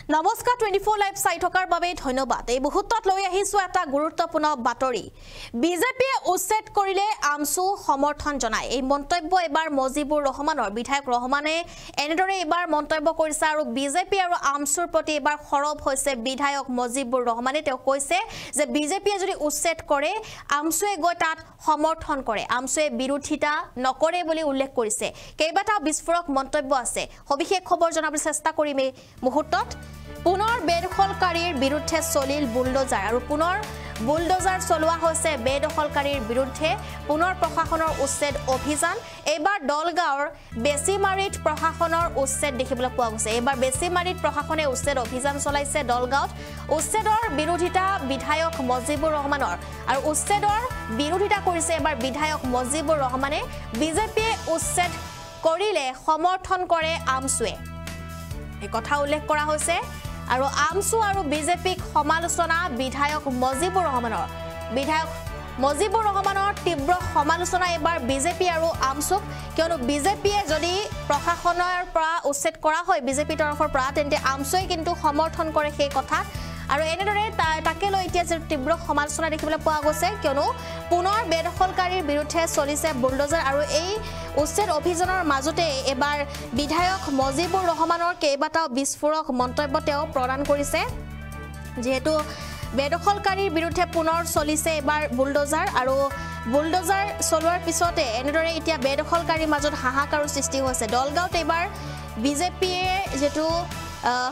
নমস্কাৰ 24 লাইভ চাই থকাৰ বাবে ধন্যবাদ। এই মুহূৰ্তত লৈ আহিছো এটা গুৰুত্বপূৰ্ণ বাতৰি। বিজেপিয়ে উচ্ছেদ কৰিলে আমছু সমৰ্থন জনায়। এই মন্তব্য এবাৰ মজিবুৰ ৰহমানৰ বিধায়ক ৰহমানে এনেদৰে এবাৰ মন্তব্য কৰিছে আৰু বিজেপি আৰু আমছুৰ প্ৰতি এবাৰ খৰব হৈছে বিধায়ক মজিবুৰ ৰহমানে। তেওঁ কৈছে যে বিজেপিয়ে যদি উচ্ছেদ কৰে আমছুৱে গৈ তাত সমৰ্থন কৰে, আমছুৱে বিৰোধিতা নকৰে বুলি উল্লেখ কৰিছে। কেইবাটাও বিস্ফোৰক মন্তব্য আছে। সবিশেষ খবৰ জনাবলৈ চেষ্টা কৰিম এই মুহূৰ্তত। পুনৰ বেদখলকাৰীৰ বিৰুদ্ধে চলিল বুলডোজাৰ আৰু পুনৰ বুলডোজাৰ চলোৱা হৈছে বেদখলকাৰীৰ বিৰুদ্ধে পুনৰ প্ৰশাসনৰ উচ্ছেদ অভিযান। এইবাৰ দলগাঁৱৰ বেছিমাৰীত প্ৰশাসনৰ উচ্ছেদ দেখিবলৈ পোৱা গৈছে। এইবাৰ বেছিমাৰীত প্ৰশাসনে উচ্ছেদ অভিযান চলাইছে দলগাঁৱত। উচ্ছেদৰ বিৰোধিতা বিধায়ক মজিবুৰ ৰহমানৰ আৰু উচ্ছেদৰ বিৰোধিতা কৰিছে এবাৰ বিধায়ক মজিবুৰ ৰহমানে। বিজেপিয়ে উচ্ছেদ কৰিলে সমৰ্থন কৰে আমছুৱে, এই কথা উল্লেখ কৰা হৈছে। আৰু আমছু আৰু বিজেপিক সমালোচনা বিধায়ক মজিবুৰ ৰহমানৰ। বিধায়ক মজিবুৰ ৰহমানৰ তীব্ৰ সমালোচনা এবাৰ বিজেপি আৰু আমছুক, কিয়নো বিজেপিয়ে যদি প্ৰশাসনৰ পৰা উচ্ছেদ কৰা হয় বিজেপি তৰফৰ পৰা, তেন্তে আমছুৱে কিন্তু সমৰ্থন কৰে সেই কথা। আৰু এনেদৰে তাকে লৈ এতিয়া যে তীব্ৰ সমালোচনা দেখিবলৈ পোৱা গৈছে, কিয়নো পুনৰ বেদখলকাৰীৰ বিৰুদ্ধে চলিছে বুলডোজাৰ আৰু এই উচ্ছেদ অভিযানৰ মাজতে এবাৰ বিধায়ক মজিবুৰ ৰহমানৰ কেইবাটাও বিস্ফোৰক মন্তব্য তেওঁ প্ৰদান কৰিছে। যিহেতু বেদখলকাৰীৰ বিৰুদ্ধে পুনৰ চলিছে এবাৰ বুলডোজাৰ আৰু বুলডোজাৰ চলোৱাৰ পিছতে এনেদৰে এতিয়া বেদখলকাৰীৰ মাজত হাহাকাৰৰ সৃষ্টি হৈছে। দলগাঁৱত এইবাৰ বিজেপিয়ে যেটো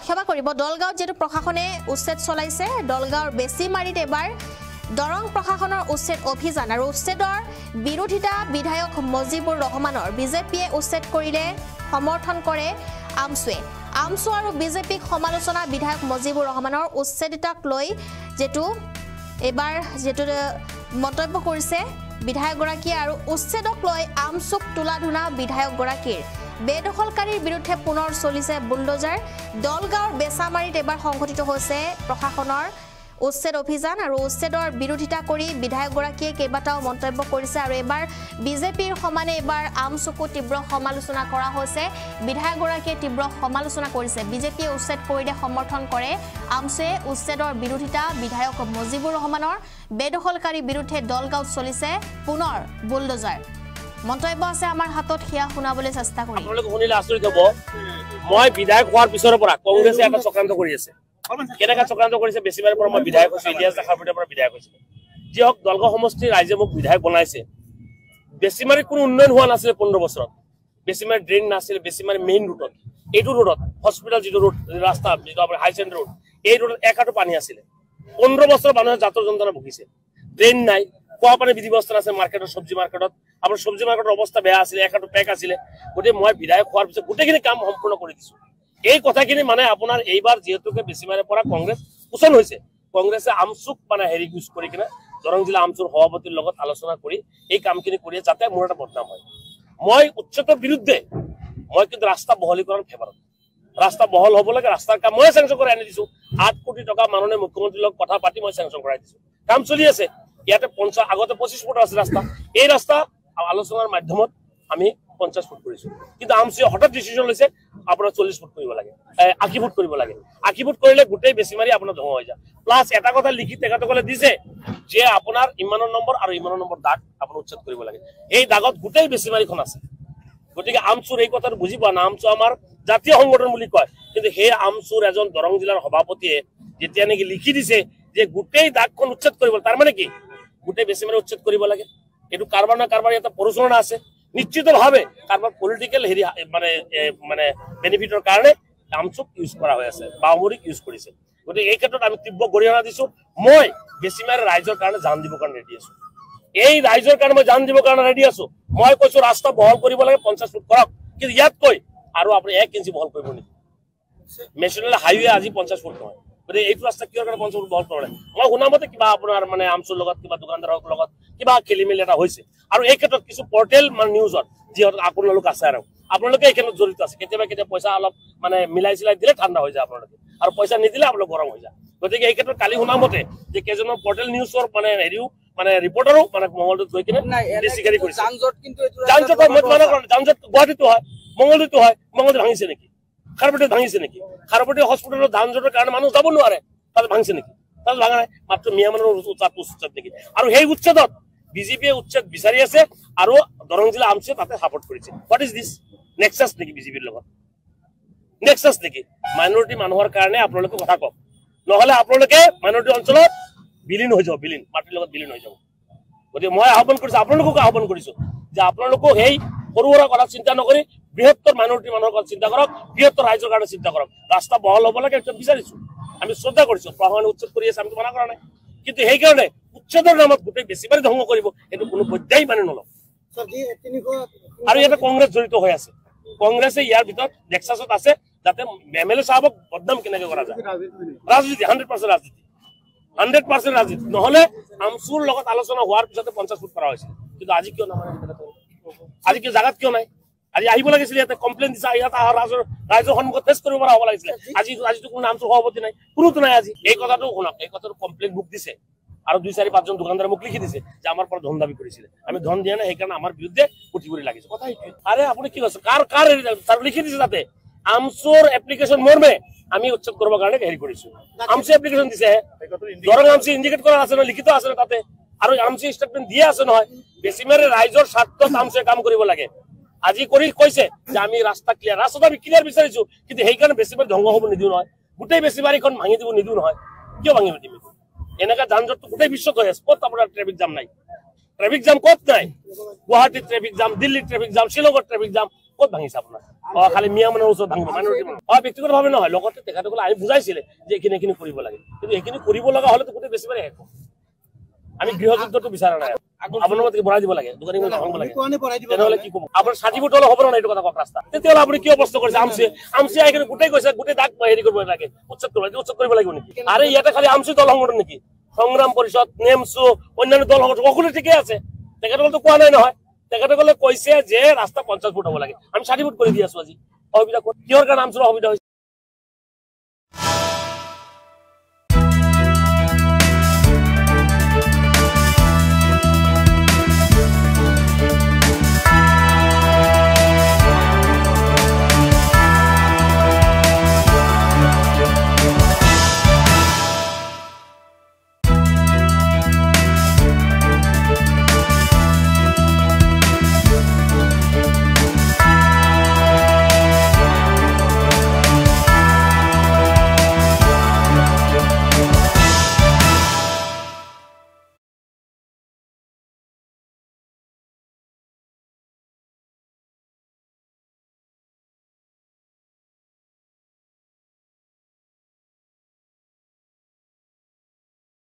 ক্ষমা কৰিব, দলগাঁৱত যেটো প্ৰশাসনে উচ্ছেদ চলাইছে, দলগাঁৱৰ বেছিমাৰীত এবাৰ দৰং প্ৰশাসনৰ উচ্ছেদ অভিযান আৰু উচ্ছেদৰ বিৰোধিতা বিধায়ক মজিবুৰ ৰহমানৰ। বিজেপিয়ে উচ্ছেদ কৰিলে সমৰ্থন কৰে আমছুৱে। আমছু আৰু বিজেপিক সমালোচনা বিধায়ক মজিবুৰ ৰহমানৰ উচ্ছেদিতাক লৈ যেটো এবাৰ যেটো মন্তব্য কৰিছে বিধায়কগৰাকীয়ে আৰু উচ্ছেদক লৈ আমছুক তোলাধুনা বিধায়কগৰাকীৰ। বেদখলকাৰীৰ বিৰুদ্ধে পুনৰ চলিছে বুলডোজাৰ। দলগাঁৱৰ বেছামাৰীত এবাৰ সংঘটিত হৈছে প্ৰশাসনৰ উচ্ছেদ অভিযান আৰু উচ্ছেদৰ বিৰোধিতা কৰি বিধায়কগৰাকীয়ে কেইবাটাও মন্তব্য কৰিছে আৰু এবাৰ বিজেপিৰ সমানে এবাৰ আমছুকো তীব্ৰ সমালোচনা কৰা হৈছে। বিধায়কগৰাকীয়ে তীব্ৰ সমালোচনা কৰিছে। বিজেপিয়ে উচ্ছেদ কৰিলে সমৰ্থন কৰে আমছুৱে। উচ্ছেদৰ বিৰোধিতা বিধায়ক মজিবুৰ ৰহমানৰ। বেদখলকাৰীৰ বিৰুদ্ধে দলগাঁৱত চলিছে পুনৰ বুলডোজাৰ। মন্তব্য আছে আমাৰ হাতত, সেয়া শুনাবলৈ চেষ্টা কৰিম। আপোনালোকে শুনিলে আচৰিত হ'ব। মই বিধায়ক হোৱাৰ পিছৰ পৰা কংগ্ৰেছে এটা চক্ৰান্ত কৰি আছে। কেনেকা চক্ৰান্ত কৰিছে? বেছিমাৰীৰ পৰা মই বিধায়ক হৈছো, ইলিয়াছ দেখাৰপুৰৰ পৰা বিধায়ক হৈছো। যি হওক দলগাঁও সমষ্টিৰ ৰাইজে মোক বিধায়ক বনাইছে। বেছিমাৰীত কোনো উন্নয়ন হোৱা নাছিলে 15 বছৰত। বেছিমাৰীত ড্ৰেইন নাছিল। বেছিমাৰী মেইন ৰোডত, এইটো ৰোডত হস্পিটেল যিটো ৰোড ৰাস্তা যিটো আপোনাৰ হাই চেণ্টাৰ ৰোড, এই ৰোডত একাটো পানী আছিলে। 15 বছৰ মানুহে জাতৰ যন্ত্ৰণা ভুগিছে। ড্ৰেইন নাই, খোৱা পানী বিধি ব্যৱস্থা আছে। মাৰ্কেটত চব্জি মাৰ্কেটত আপোনাৰ চব্জি মাৰ্কেটৰ অৱস্থা বেয়া আছিলে, একাটো পেক আছিলে। গতিকে মই বিধায়ক হোৱাৰ পিছত গোটেইখিনি কাম সম্পূৰ্ণ কৰি দিছো। এই কথাখিনি মানে আপোনাৰ এইবাৰ যিহেতুকে বেছিমাৰীৰ পৰা কংগ্ৰেছ উচন হৈছে, কংগ্ৰেছে আমছুক মানে ইউজ কৰি কিনে দৰং জিলা আমছুৰ সভাপতিৰ লগত আলোচনা কৰি এই কামখিনি কৰি যাতে মোৰ এটা বদনাম হয়। মই উচ্ছেদৰ বিৰুদ্ধে, মই কিন্তু ৰাস্তা বহলীকৰণ ফেভাৰত। ৰাস্তা বহল হ'ব লাগে, ৰাস্তাৰ কাম মই চেংচন কৰাই আনি দিছো। 8 কোটি টকা মাননীয় মুখ্যমন্ত্ৰীৰ লগত কথা পাতি মই চেংচন কৰাই দিছো। কাম চলি আছে। ইয়াতে আগতে 25 ফুট আছে ৰাস্তা, এই ৰাস্তা আলোচনাৰ মাধ্যমত আমি 50 ফুট কৰিছো। কিন্তু আমছুৱে হঠাৎ ডিচিশ্যন লৈছে আপোনাৰ 40 ফুট কৰিব লাগে, 80 ফুট কৰিব লাগে। 80 ফুট কৰিলে গোটেই বেছিমাৰী আপোনাৰ ধোঁৱা হৈ যায়। প্লাছ এটা কথা লিখি তেখেতসকলে দিছে যে আপোনাৰ ইমানৰ নম্বৰ আৰু ইমানৰ নম্বৰ দাগ আপোনাৰ উচ্ছেদ কৰিব লাগে। এই দাগত গোটেই বেছিমাৰীখন আছে। গতিকে আমছুৰ এই কথাটো বুজি পোৱা না। আমছু আমাৰ জাতীয় সংগঠন বুলি কয়, কিন্তু সেই আমছুৰ এজন দৰং জিলাৰ সভাপতিয়ে যেতিয়া নেকি লিখি দিছে যে গোটেই দাগখন উচ্ছেদ কৰিব, তাৰ মানে কি গোটেই বেছিমাৰী উচ্ছেদ কৰিব লাগে। এইটো কাৰোবাৰ না কাৰোবাৰ এটা প্ৰৰোচনা আছে। নিশ্চিতভাৱে কাৰোবাৰ পলিটিকেল মানে বেনিফিটৰ কাৰণে আমছুক ইউজ কৰা হৈ আছে, বাউমুৰিক ইউজ কৰিছে। গতিকে এই ক্ষেত্ৰত আমি তীব্ৰ গৰিহণা দিছো। মই বেছিমাৰী ৰাইজৰ কাৰণে জান দিবৰ কাৰণে ৰেডি আছো। এই ৰাইজৰ কাৰণে মই জান দিবৰ কাৰণে ৰেডি আছো। মই কৈছো ৰাস্তা বহল কৰিব লাগে, 50 ফুট কৰক, কিন্তু ইয়াতকৈ আৰু আপুনি 1 ইঞ্চি বহল কৰিব নেকি? নেশ্যনেল হাইৱে আজি 50 ফুট নহয়। গতিকে এইটো ৰাস্তা কিয় কাৰণে 50 ফুট বহল কৰিব লাগে? মই শুনা মতে কিবা আপোনাৰ মানে আমছুৰ লগত কিবা দোকানদাৰৰ লগত কিবা খেলি মেলি এটা হৈছে। আৰু এই ক্ষেত্ৰত কিছু পৰ্টেল মানে নিউজত যিহেতু আপোনালোক আছে আৰু আপোনালোকে এই ক্ষেত্ৰত জড়িত আছে। কেতিয়াবা পইচা অলপ মানে মিলাই চিলাই দিলে ঠাণ্ডা হৈ যায় আপোনালোকে, আৰু পইচা নিদিলে আপোনালোক গৰম হৈ যায়। গতিকে এই ক্ষেত্ৰত কালি শুনা মতে যে কেইজনৰ পৰ্টেল নিউজৰ মানে হেৰিও মানে ৰিপৰ্টাৰো মানে মংগলদৈত গৈ কিনে বেছিকাৰী কৰিছে। যানজঁট গুৱাহাটীতো হয়, মংগলদৈতো হয়। মংগলদৈত ভাঙিছে নেকি? খাৰপেটি ভাঙিছে নেকি? খাৰপেটি হস্পিটেলত ধান জোঁটৰ কাৰণে মানুহ যাব নোৱাৰে, তাতে ভাঙিছে নেকি? তাতে ভাঙা নাই, মাত্ৰ মিয়া মানুহৰ উচ্ছেদ নেকি? আৰু সেই উচ্ছেদত বিজেপিয়ে উচ্ছেদ বিচাৰি আছে আৰু দৰং জিলা আমচিয়ে তাতে সাপোৰ্ট কৰিছে। What is this? নেক্সাছ নেকি বিজেপিৰ লগত? নেক্সাছ নেকি? মাইনৰিটি মানুহৰ কাৰণে আপোনালোকে কথা কওক, নহলে আপোনালোকে মাইনৰিটি অঞ্চলত বিলীন হৈ যাব, বিলীন মাটিৰ লগত বিলীন হৈ যাব। গতিকে মই আহ্বান কৰিছো, আপোনালোককো আহ্বান কৰিছো যে আপোনালোকো সেই সৰু সুৰা কথা চিন্তা নকৰি বৃহত্তৰ মাইনৰিটি মানুহৰ কথা চিন্তা কৰক, বৃহত্তৰ ৰাইজৰ কাৰণে চিন্তা কৰক। ৰাস্তা বহল হ'ব লাগে এইটো বিচাৰিছো, আমি শ্ৰদ্ধা কৰিছো। প্ৰশাসনে উচ্ছেদ কৰি আছে, আমি মানা কৰা নাই, কিন্তু সেইকাৰণে উচ্ছেদৰ নামত গোটেই বেছিবাৰী ধ্বংস কৰিব এইটো কোনো পৰ্যায় মানে নলওঁ। আৰু ইয়াতে কংগ্ৰেছ জড়িত হৈ আছে, কংগ্ৰেছে ইয়াৰ ভিতৰত নেক্সাছত আছে যাতে MLA সাহেবক বদনাম কেনেকে কৰা যায়। ৰাজনীতি 100% ৰাজনীতি, 100% ৰাজনীতি। নহলে আমচুৰ লগত আলোচনা হোৱাৰ পিছতে 50 ফুট কৰা হৈছিল, কিন্তু আজি কিয় নামানে? আজি কিয় জাগাত কিয় নাই? আজি আহিব লাগিছিলে, ইয়াতে কমপ্লেইন দিছে, ইয়াতে ৰাইজৰ সন্মুখত ফেচ কৰিব পৰা হ'ব লাগিছিলে। আজিতো কোনো আমচুৰ সভাপতি নাই, কোনোতো নাই। আজি এই কথাটো শুনক, এই কথাটো কমপ্লেইন মোক দিছে আৰু 2-4-5জন দোকানদাৰে মোক লিখি দিছে যে আমাৰ পৰা ধন দাবী কৰিছিলে, আমি ধন দিয়া নাই, সেইকাৰণে আমাৰ বিৰুদ্ধে উঠি পৰি লাগিছে। কথা এইটোৱে। আৰে আপুনি কি কৈছে? কাৰ লিখি দিছে তাতে? আমচুৰ এপ্লিকেশ্যন মৰ্মে আমি উচ্ছেদ কৰিবৰ কাৰণে হেৰি কৰিছো। আমচি এপ্লিকেশ্যন দিছে, দৰং আমচি ইণ্ডিকেট কৰা আছে নহয়, লিখিত আছে তাতে, আৰু আমচি ষ্টেটমেণ্ট দিয়া আছে নহয়। বেছিমাৰে ৰাইজৰ স্বাৰ্থত আমচিয়ে কাম কৰিব লাগে। আজি কৰি কৈছে যে আমি ৰাস্তা ক্লিয়াৰ, ৰাস্তাটো আমি ক্লিয়াৰ বিচাৰিছো, কিন্তু সেইকাৰণে বেছিবাৰী ধ্বংস হ'ব নিদিওঁ নহয়, গোটেই বেছিবাৰীখন ভাঙি দিব নিদিওঁ নহয়। কিয় ভাঙিব দিম? এনেকা যান জঁটটো গোটেই বিশ্বত হৈ আছে, ক'ত আপোনাৰ ট্ৰেফিক জাম নাই? ট্ৰেফিক জাম ক'ত নাই? গুৱাহাটীত ট্ৰেফিক জাম, দিল্লীত ট্ৰেফিক জাম, শ্বিলঙত ট্ৰেফিক জাম, ক'ত ভাঙিছে আপোনাৰ? খালি মিয়া মানুহৰ ওচৰত ভাঙিব, মাইনৰিটি মানুহ। ব্যক্তিগতভাৱে নহয়, লগতে তেখেতসকলে আমি বুজাইছিলে যে এইখিনি কৰিব লাগে, কিন্তু এইখিনি কৰিব লগা হলেতো গোটেই বেছিবাৰী শেষ। আমি গৃহযুদ্ধটো বিচৰা নাই, আপোনালোকে বঢ়াই দিব লাগে, দোকানী ভাঙিব লাগে, তেনেহলে কি ক'ব? আপোনাৰ 60 ফুট হলে হ'ব না এইটো কথা কওক ৰাস্তা? তেতিয়াহ'লে আপুনি কিয় প্ৰশ্ন কৰিছে? আমচিয়ে এইখিনি গোটেই কৈছে, গোটেই দাগ হেৰি কৰিব লাগে, উচ্ছেদ কৰিব লাগিব নেকি? আৰে ইয়াতে খালি আমচি দল সংগঠন নেকি? সংগ্ৰাম পৰিষদ, নেমচু, অন্যান্য দল সংগঠন সকলো ঠিকে আছে, তেখেতসকলেতো কোৱা নাই নহয়। তেখেতসকলে কৈছে যে ৰাস্তা 50 ফুট হ'ব লাগে, আমি 60 ফুট কৰি দি আছো। আজি অসুবিধা কিহৰ কাৰণে আমচুৰ অসুবিধা হৈছে?